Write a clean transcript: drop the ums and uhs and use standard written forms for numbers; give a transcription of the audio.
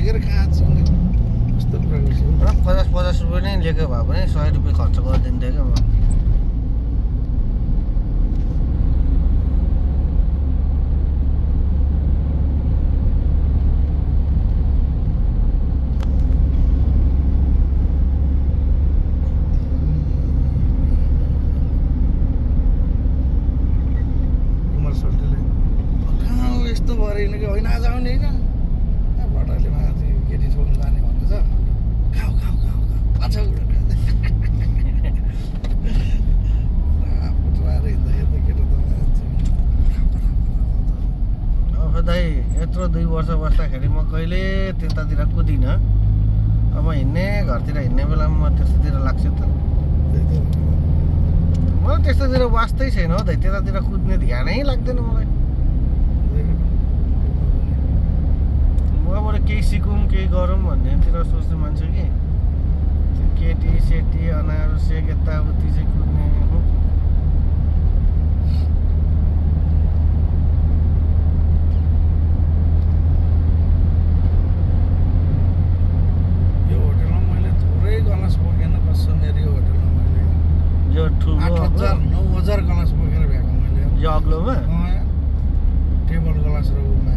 झिकेर कहाँ चाहिँ कस्तो कुरा गर्छु 50 रुपियाँ नै लिएको भए पनि 100 रुपियाँ खर्च गरिदिन्थेँ क्या म यस्तो भएर हिँड्नु कि होइन आज आउने होइन भटाले माथि केटी छोड्नु जाने भन्दैछ खाऊ खाऊ खाऊ खाऊ पाछा हिँड्दाखेरि केटो अब दाइ यत्रो 2 वर्ष बस्दाखेरि म कहिले त्यतातिर कुदिनँ अब हिँड्ने घरतिर हिँड्ने बेलामा म त्यस्तोतिर लाग्छु त मलाई त्यस्तोतिर वास्तै छैन हौ दाइ त्यतातिर कुद्ने ध्यानै लाग्दैन मलाई मबाट केही सिकौँ केही गरौँ भन्नेतिर सोच्ने मान्छे कि त्यो केटी सेटी अनाहरू सेक यताउति चाहिँ कुद्ने यो होटलमा मैले थोरै गलास बोकेन कसरी यो होटलमा मैले यो ठुलो 8,000 9,000 गलास बोकेर भ्याएको मैले यो अग्लोमा टेबल ग्लास र उमा